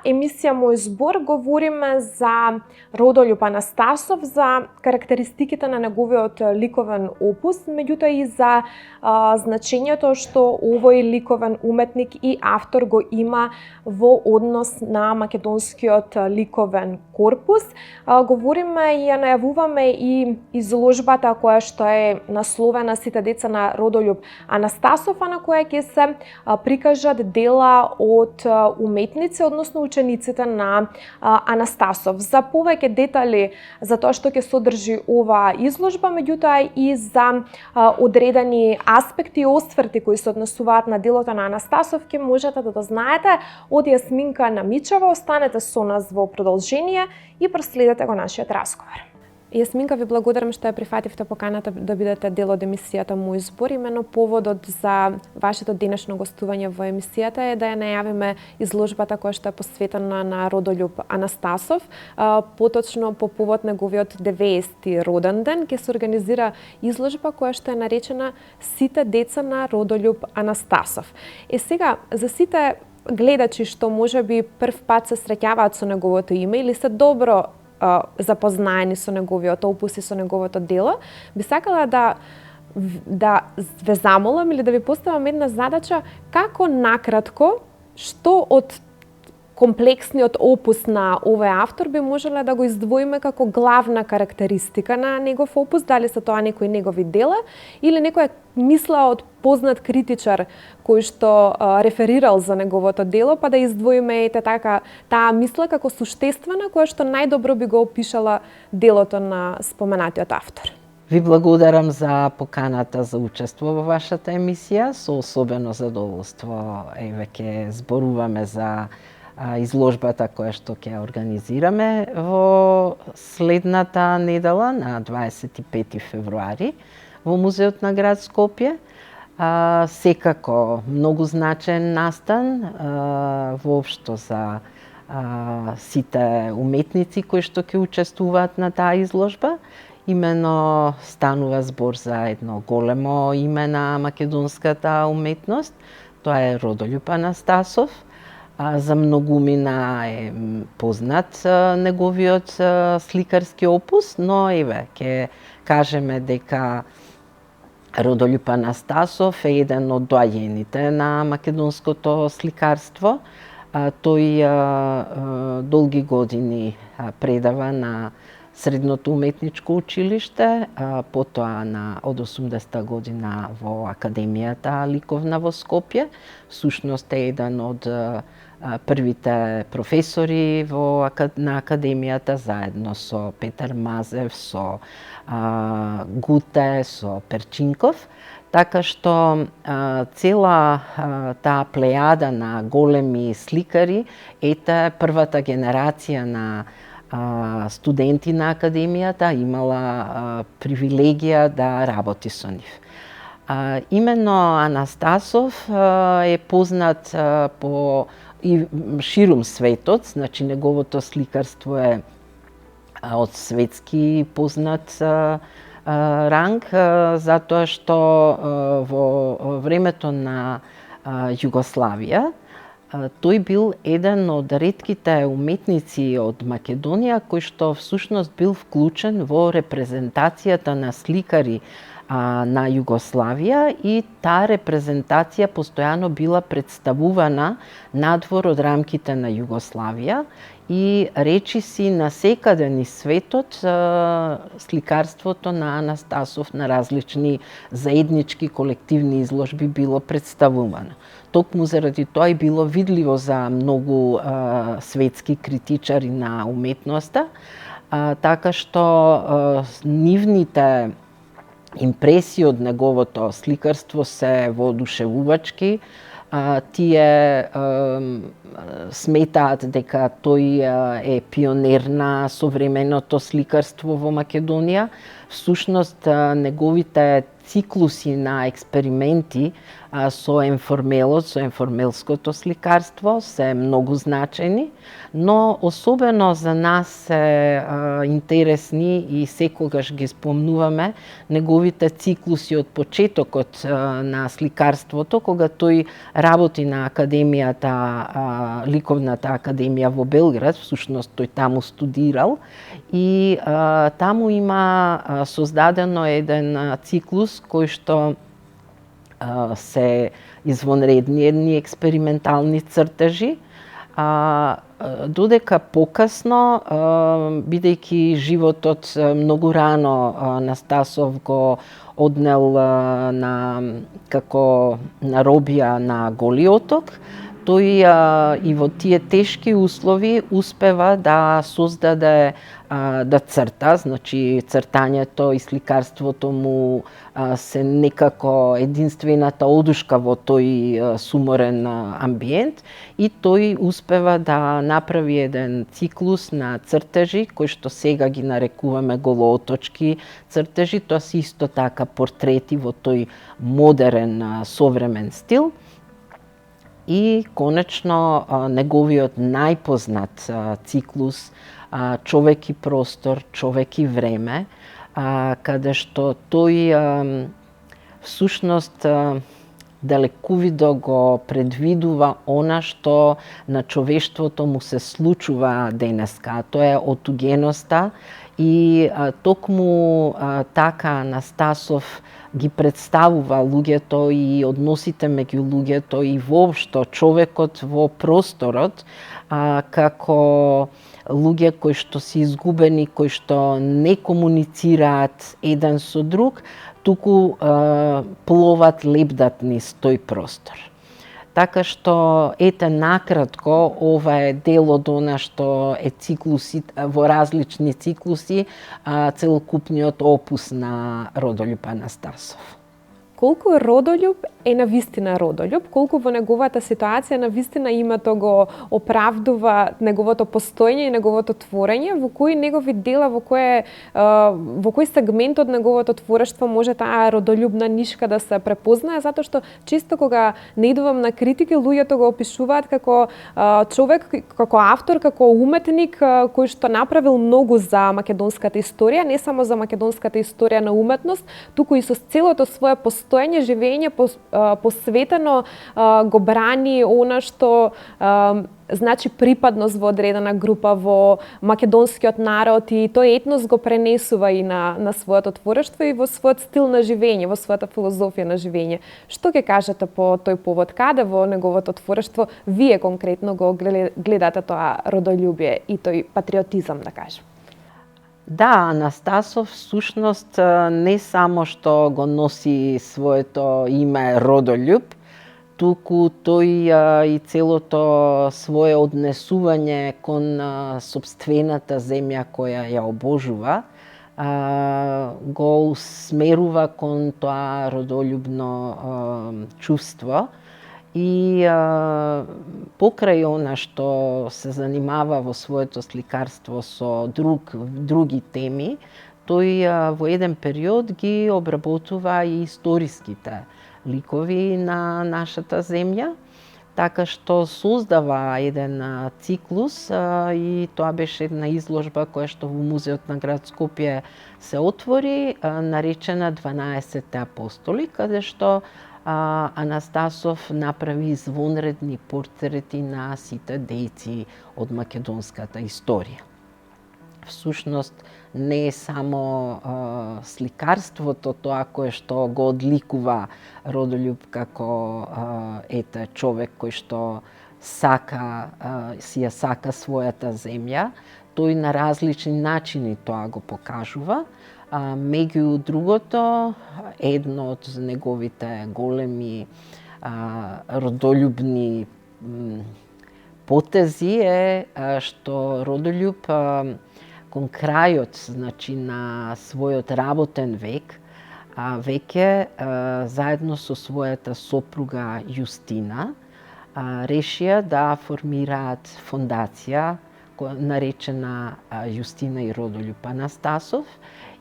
емисија Мој збор говориме за Родолјуб Анастасов, за карактеристиките на неговиот ликовен опус, меѓутоа и за значењето што овој ликовен уметник и автор го има во однос на македонскиот ликовен корпус. Говориме и ја најавуваме и изложбата која што е насловена Сите деца на Родолјуб Анастасов, на која ќе се прикажат дела од уметници, односно учениците на Анастасов. За повеќе детали за тоа што ќе содржи оваа изложба, меѓутоа и за одредени аспекти и осврти кои се однесуваат на делото на Анастасов, ќе можете да знаете од Јасминка Намичева. Останете со нас во продолжение и проследете го нашиот разговор. Јасминка, ви благодарам што ја прифативте поканата да бидете дел од емисијата Мој збор. Имено поводот за вашето денешно гостување во емисијата е да ја најавиме изложбата која што е посветена на Родолјуб Анастасов. Поточно по повод неговиот 90-ти роден ден ќе се организира изложба која што е наречена Сите деца на Родолјуб Анастасов. Сега, за сите гледачи што можеби прв пат се среќаваат со неговото име или се добро запознаени со неговиот опус и со неговото дело, би сакала да ве замолам или да ви поставам една задача како накратко што од комплексниот опус на овој автор би можеле да го издвоиме како главна карактеристика на негов опус, дали се тоа некои негови дела или некоја мисла од познат критичар кој што реферирал за неговото дело, па да издвоиме таа мисла како суштествена која што најдобро би го опишала делото на споменатиот автор. Ви благодарам за поканата за учество во вашата емисија. Со особено задоволство ќе зборуваме за изложбата која што ќе организираме во следната недела на 25 февруари во Музеот на град Скопје. Секако многу значен настан воопшто за сите уметници кои што ќе учествуваат на таа изложба. Имено станува збор за едно големо име на македонската уметност. Тоа е Родолјуб Анастасов. За многумина е познат неговиот сликарски опус, но ќе кажеме дека Родолјуб Анастасов е еден од доајените на македонското сликарство. Тој долги години предава на Средното уметничко училиште, потоа од 80-та година во Академијата ликовна во Скопје. Всушност е еден од првите професори на Академијата, заедно со Петар Мазев, со Гуте, со Перчинков. Така што цела таа плејада на големи сликари, ете првата генерација на студенти на Академијата имала привилегија да работи со нив. Имено Анастасов е познат по и ширум светот, значи неговото сликарство е од светски познат ранг, затоа што во времето на Југославија тој бил еден од ретките уметници од Македонија кој што всушност бил вклучен во репрезентацијата на сликари на Југославија и таа репрезентација постојано била представувана надвор од рамките на Југославија и речиси насекаде низ светот сликарството на Анастасов на различни заеднички колективни изложби било представувано. Токму заради тоа и било видливо за многу светски критичари на уметноста, така што нивните импресии од неговото сликарство се воодушевувачки. Тие сметаат дека тој е пионер на современото сликарство во Македонија. Всушност, неговите циклуси на експерименти со енформелот, со енформелското сликарство се многу значени, но особено за нас се интересни и секогаш ги спомнуваме неговите циклуси од почетокот на сликарството, кога тој работи на академијата, ликовната академија во Белград, всушност тој таму студирал и таму има создадено еден циклус кој што се извонредни едни експериментални цртежи, додека покасно, бидејќи животот многу рано Анастасов го однел како на робија на Голи оток, тој и во тие тешки услови успева да создаде, да црта, значи цртањето и сликарството му се некако единствената одушка во тој суморен амбиент и тој успева да направи еден циклус на цртежи кои што сега ги нарекуваме голооточки цртежи, тоа се исто така портрети во тој модерен современ стил. И конечно неговиот најпознат циклус Човек и простор, човек и време, каде што тој всушност далековидо го предвидува она што на човештвото му се случува денеска, тоа е отугеноста и токму така Анастасов ги представува луѓето и односите меѓу луѓето и воопшто човекот во просторот како луѓе кои што се изгубени, кои што не комуницираат еден со друг, туку пловат, лебдат низ тој простор. Така што, ете накратко, ова е дел од она што е циклуси, во различни циклуси, целокупниот опус на Родолјуб Анастасов. Колку Родолјуб е навистина Родолјуб, колку во неговата ситуација навистина името го оправдува неговото постоење и неговото творење, во кои негови дела, во кој сегмент од неговото творештво може таа родолюбна нишка да се препознае, затоа што често кога не идувам на критики, луѓето го опишуваат како човек, како автор, како уметник кој што направил многу за македонската историја, не само за македонската историја на уметност, туку и со целото свое постоење, живење посветено го брани она што значи припадност во одредена група, во македонскиот народ и тој етнос го пренесува и на своето творештво и во својот стил на живење, во својата филозофија на живење. Што ќе кажете по тој повод? Каде во неговото творештво вие конкретно го гледате тоа родолюбие и тој патриотизам, да кажем? Да, Анастасов всушност не само што го носи своето име Родолјуб, туку тој и целото свое однесување кон сопствената земја која ја обожува, го усмерува кон тоа родолюбно чувство и покрај она што се занимава во своето сликарство со други теми, тој во еден период ги обработува и историските ликови на нашата земја, така што создава еден циклус и тоа беше една изложба која што во Музеот на град Скопје се отвори, наречена 12 апостоли, каде што Анастасов направи извонредни портрети на сите дејци од македонската историја. Всушност не е само сликарството тоа кое што го одликува Родолјуб како човек кој што си ја сака својата земја, тој на различни начини тоа го покажува. Меѓу другото, едно од неговите големи родолюбни потези е што Родолјуб кон крајот, значи, на својот работен век, веќе заедно со својата сопруга Јустина решија да формираат фондација наречена Јустина и Родолјуб Анастасов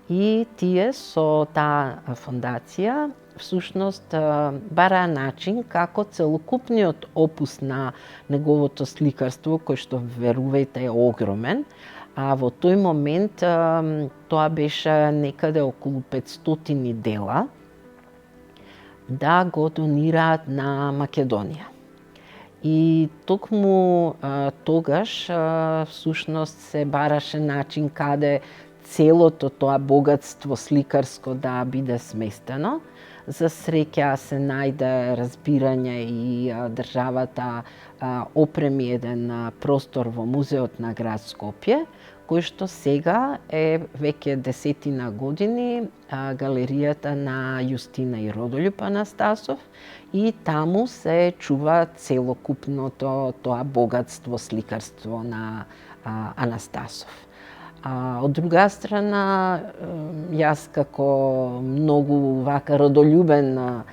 и тие со таа фондација всушност бараа начин како целокупниот опус на неговото сликарство, кој што верувајте е огромен, а во тој момент тоа беше некаде околу 500 дела, да го донираат на Македонија. И токму тогаш всушност се бараше начин каде целото тоа богатство сликарско да биде сместено. За среќа се најде разбирање и државата опреми еден простор во музеот на град Скопје, кој што сега е веќе 10 години галеријата на Јустина и Родолјуп Анастасов, и таму се чува целокупното тоа богатство сликарство на Анастасов. Од друга страна, јас како многу вака родолюбен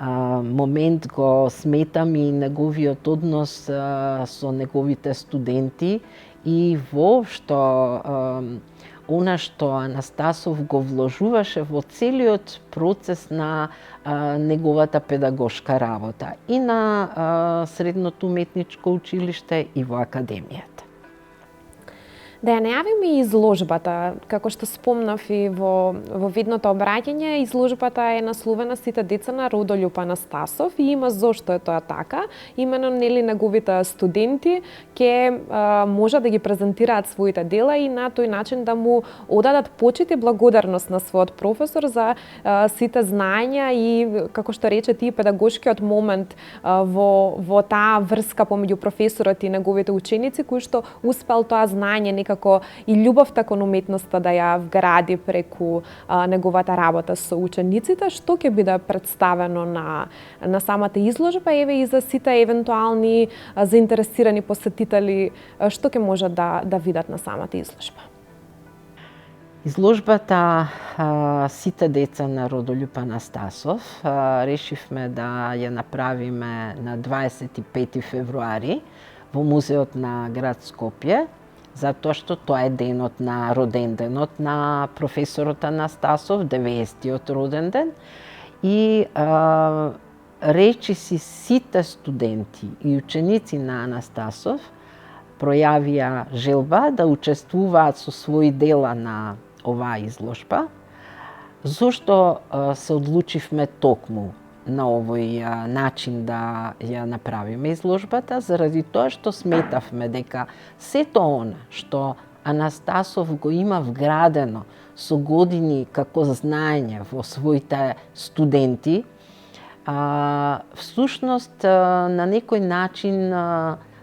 момент го сметам и неговиот однос со неговите студенти и воопшто она што Анастасов го вложуваше во целиот процес на неговата педагошка работа и на Средното уметничко училиште и во академијата. Да ја најавиме и изложбата, како што спомнав и во видното обраќање, изложбата е насловена Сите деца на Родолјуп Анастасов и има зошто е тоа така. Имено нели неговите студенти ќе можат да ги презентираат своите дела и на тој начин да му одадат почит и благодарност на својот професор за сите знаења и, како што рече, педагошкиот момент во таа врска помеѓу професорот и неговите ученици, кој што успел тоа знаење некако и љубовта кон уметноста да ја вгради преку неговата работа со учениците, што ќе биде представено на самата изложба, еве и за сите евентуални заинтересирани посетители, што ќе можат да видат на самата изложба. Изложбата Сите деца на Родолјуп Анастасов решивме да ја направиме на 25 февруари во музеот на град Скопје, затоа што тоа е денот на роден денот на професорот Анастасов, 90-тиот роден ден, и речиси сите студенти и ученици на Анастасов пројавија желба да учествуваат со своји дела на оваа изложба. Зошто се одлучивме токму на овој начин да ја направиме изложбата? Заради тоа што сметавме дека сето она што Анастасов го има вградено со години како знаење во своите студенти, всушност на некој начин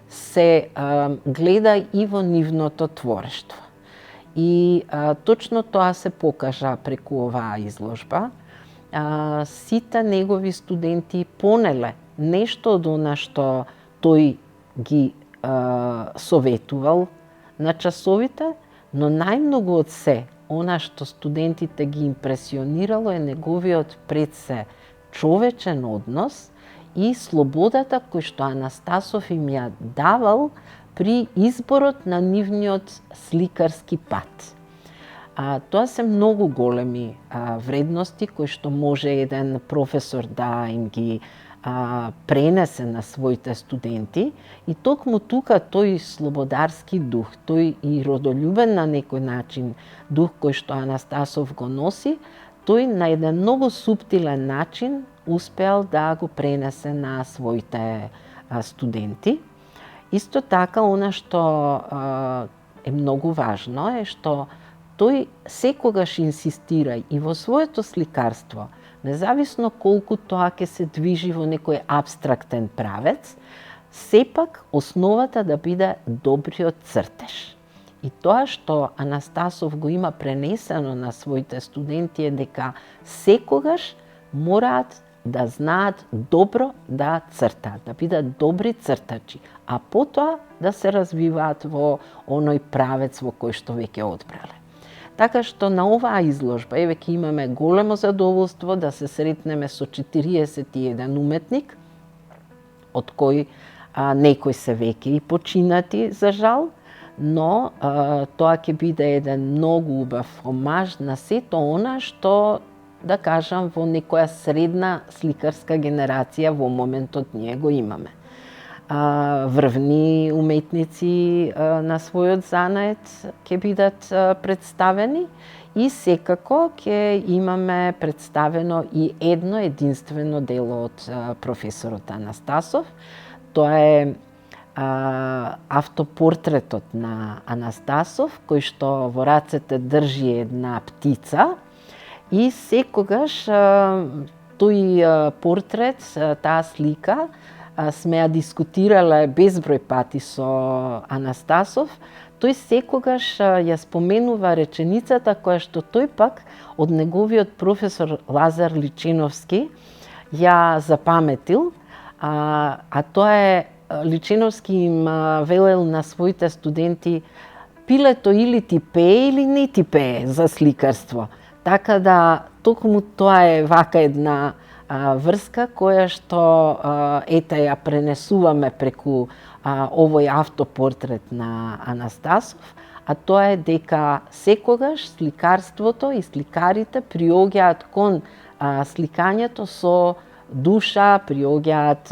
се гледа и во нивното творештво. И точно тоа се покажа преку оваа изложба. Сите негови студенти понеле нешто од она што тој ги советувал на часовите, но најмногу од се, она што студентите ги импресионирало е неговиот пред се човечен однос и слободата кој што Анастасов им ја давал при изборот на нивниот сликарски пат. Тоа се многу големи вредности кои што може еден професор да им ги пренесе на своите студенти, и токму тука тој слободарски дух, тој и родолюбен на некој начин дух кој што Анастасов го носи, тој на еден многу суптилен начин успеал да го пренесе на своите студенти. Исто така, она што е многу важно е што тој секогаш инсистира и во своето сликарство, независно колку тоа ќе се движи во некој апстрактен правец, сепак основата да биде добриот цртеж. И тоа што Анастасов го има пренесено на своите студенти е дека секогаш мораат да знаат добро да цртаат, да бидат добри цртачи, а потоа да се развиваат во оној правец во кој што веќе одбрале. Така што на оваа изложба еве ќе имаме големо задоволство да се сретнеме со 41 уметник, од кој некои се веќе и починати, за жал, но тоа ќе биде еден многу убав омаж на сето она што, да кажам, во некоја средна сликарска генерација во моментот ние го имаме. Врвни уметници на својот занает ќе бидат представени и секако ќе имаме представено и едно единствено дело од професорот Анастасов. Тоа е автопортретот на Анастасов, кој што во рацете држи една птица и секогаш тој портрет, таа слика, сме ја дискутирале безброј пати со Анастасов, тој секогаш ја споменува реченицата која што тој пак од неговиот професор Лазар Личиновски ја запаметил, а тоа е Личиновски им велел на своите студенти: пилето или ти пее или не ти пее за сликарство. Така да токму тоа е вака една врска која што ета ја пренесуваме преку овој автопортрет на Анастасов, а тоа е дека секогаш сликарството и сликарите приоѓаат кон сликањето со душа, приоѓаат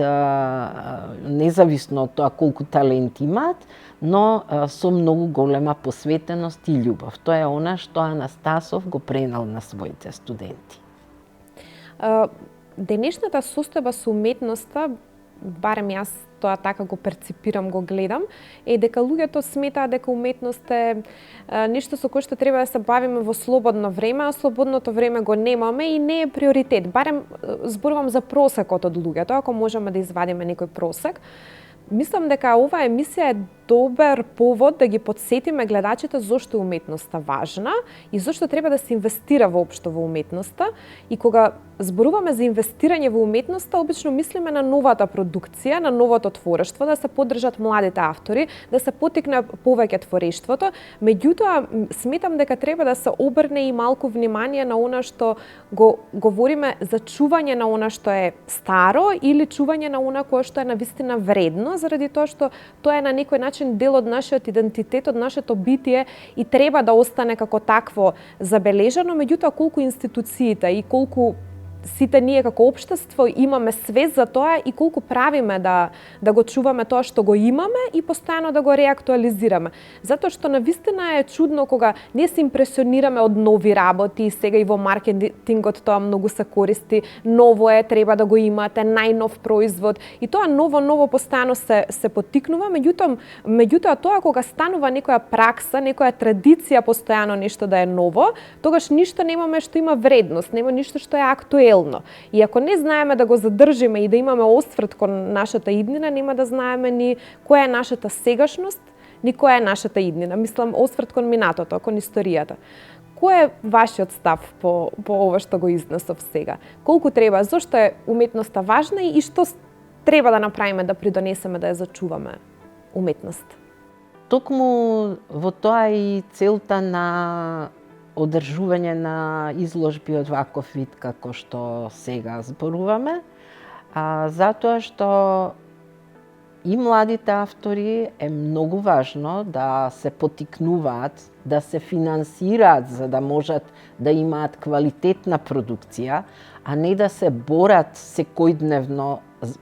независно од тоа колку талент имаат, но со многу голема посветеност и љубов. Тоа е она што Анастасов го пренел на своите студенти. Денешната состојба со уметноста, барем јас тоа така го перципирам, го гледам, е дека луѓето сметаат дека уметност е нешто со кое што треба да се бавиме во слободно време, а слободното време го немаме и не е приоритет. Барем зборувам за просекот од луѓето, ако можеме да извадиме некој просек. Мислам дека оваа емисија е добар повод да ги подсетиме гледачите зошто е уметноста важна и зошто треба да се инвестира воопшто во уметноста. И кога зборуваме за инвестирање во уметноста, обично мислиме на новата продукција, на новото творештво, да се поддржат младите автори, да се поттикне повеќе творештвото. Меѓутоа, сметам дека треба да се обрне и малку внимание на она што го говориме за чување на она што е старо или чување на она кое што е навистина вредно, заради тоа што тоа е на некој начин дел од нашиот идентитет, од нашето битие и треба да остане како такво забележано. Меѓутоа, колку институциите и колку сите ние како општество имаме свест за тоа и колку правиме да го чуваме тоа што го имаме и постојано да го реактуализираме. Затоа што навистина е чудно кога ние се импресионираме од нови работи и сега и во маркетингот тоа многу се користи. Ново е, треба да го имате, најнов производ и тоа ново постојано се поттикнува, меѓутоа тоа кога станува некоја пракса, некоја традиција постојано нешто да е ново, тогаш ништо немаме што има вредност, нема ништо што е актуелно. И ако не знаеме да го задржиме и да имаме осврт кон нашата иднина, нема да знаеме ни која е нашата сегашност, ни која е нашата иднина. Мислам, осврт кон минатото, кон историјата. Кој е вашиот став по ова што го изнесов сега? Колку треба, зошто е уметноста важна и што треба да направиме да придонесеме да ја зачуваме уметност? Токму во тоа и целта на одржување на изложби од ваков вид како што сега зборуваме, затоа што и младите автори е многу важно да се поттикнуваат, да се финансираат за да можат да имаат квалитетна продукција, а не да се борат секојдневно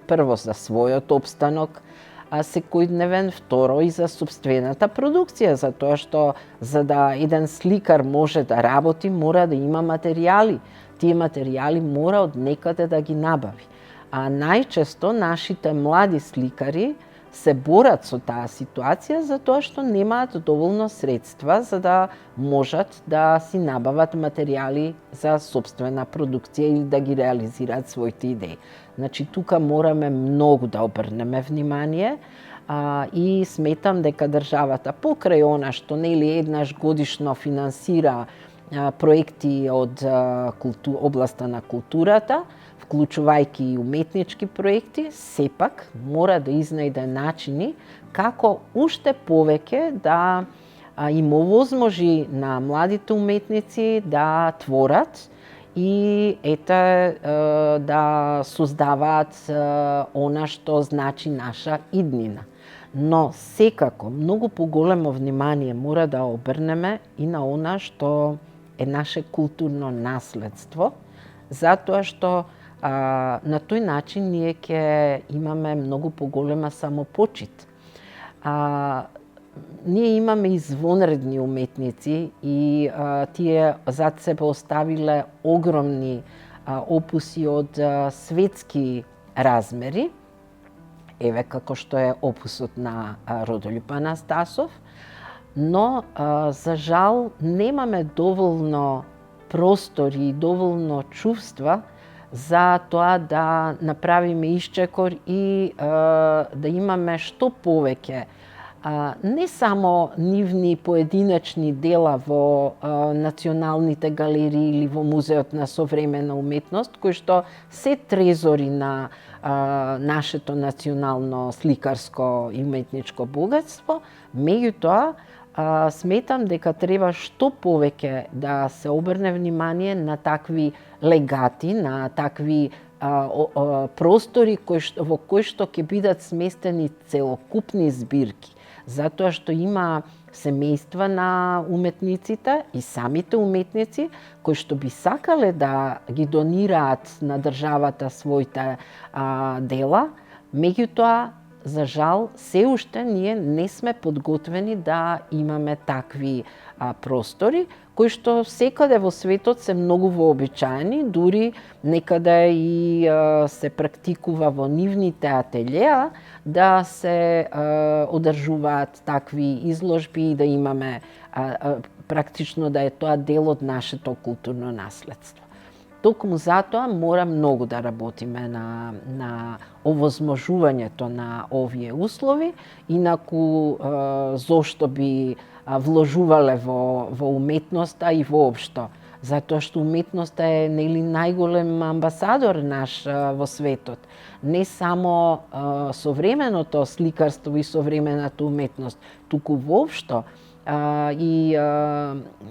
прво за својот опстанок, а секојдневен второ и за собствената продукција, затоа што за да еден сликар може да работи, мора да има материјали. Тие материјали мора од некаде да ги набави. А најчесто нашите млади сликари се борат со таа ситуација затоа што немаат доволно средства за да можат да си набават материјали за собствена продукција или да ги реализираат своите идеи. Значи, тука мораме многу да обрнеме внимание и сметам дека државата покрај она што нели еднаш годишно финансира проекти од областа на културата, вклучувајќи и уметнички проекти, сепак мора да изнајде начини како уште повеќе да им овозможи на младите уметници да творат и да создаваат она што значи наша иднина. Но секако многу поголемо внимание мора да обрнеме и на она што е наше културно наследство, затоа што на тој начин ние ќе имаме многу поголема самопочит. Ние имаме извонредни уметници и тие зад себе оставиле огромни опуси од светски размери, еве како што е опусот на Родолюб Анастасов, но за жал немаме доволно простори и доволно чувства за тоа да направиме исчекор и да имаме што повеќе не само нивни поединачни дела во националните галерии или во Музеот на современа уметност, кои што се трезори на нашето национално сликарско и уметничко богатство, меѓутоа сметам дека треба што повеќе да се обрне внимание на такви легати, на такви простори во кои што ќе бидат сместени целокупни збирки, затоа што има семејства на уметниците и самите уметници кои што би сакале да ги донираат на државата своите дела, меѓутоа за жал, се уште ние не сме подготвени да имаме такви простори, кои што секаде во светот се многу вообичаени, дури некаде и се практикува во нивните ателјеа да се одржуваат такви изложби и да имаме практично да е тоа дел од нашето културно наследство. Токму затоа мора многу да работиме на овозможувањето на овие услови, инаку зошто би вложувале во уметноста и воопшто, затоа што уметноста е нели најголем амбасадор наш во светот. Не само современото сликарство и современата уметност, туку воопшто и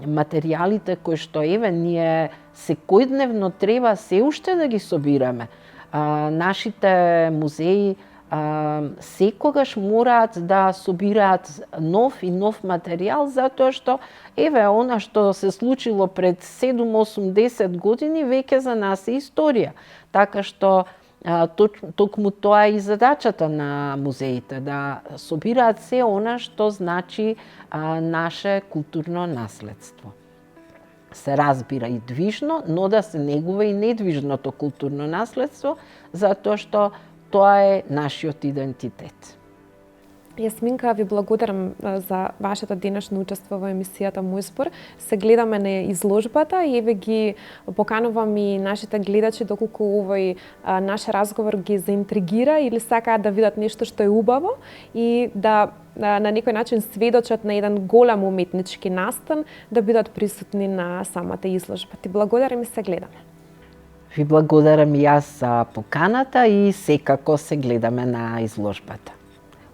материјалите кои што еве ние секојдневно треба се уште да ги собираме. Нашите музеи секогаш мораат да собираат нов и нов материјал, затоа што еве она што се случило пред 7-8-10 години веќе за нас е историја. Така што токму тоа е и задачата на музеите, да собираат се она што значи наше културно наследство. Се разбира и движно, но да се негува и недвижното културно наследство, затоа што тоа е нашиот идентитет. Јасминка, ви благодарам за вашето денешно учество во емисијата Мој збор. Се гледаме на изложбата и еве ги поканувам и нашите гледачи доколку овој наш разговор ги заинтригира или сакаат да видат нешто што е убаво и да на некој начин сведочат на еден голем уметнички настан, да бидат присутни на самата изложба. Ти благодарам и се гледаме. Ви благодарам и јас за поканата и секако се гледаме на изложбата.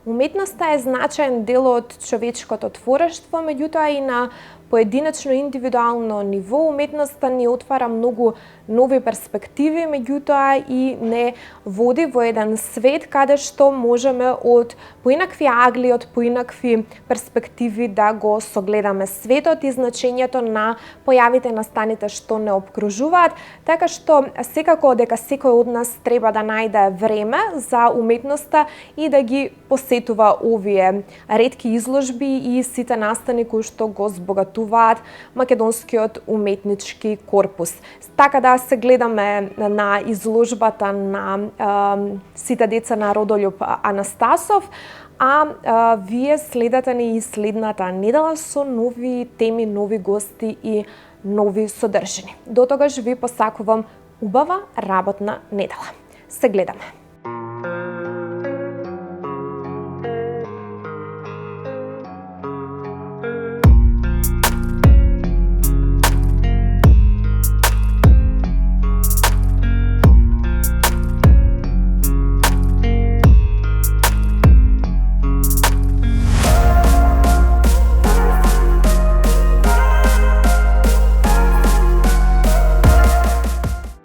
Уметноста е значаен дел од човечкото творештво, меѓутоа и на поединечно индивидуално ниво уметноста ни отвара многу нови перспективи, меѓутоа и не води во еден свет каде што можеме од поинакви агли, од поинакви перспективи да го согледаме светот и значењето на појавите и настаните што не обкружуваат, така што секако дека секој од нас треба да најде време за уметноста и да ги посетува овие ретки изложби и сите настани кои што го збогатуваат македонскиот уметнички корпус. Така да се гледаме на изложбата на сите деца на Родолюб Анастасов, вие следете ни и следната недела со нови теми, нови гости и нови содржини. До тогаш ви посакувам убава работна недела. Се гледаме.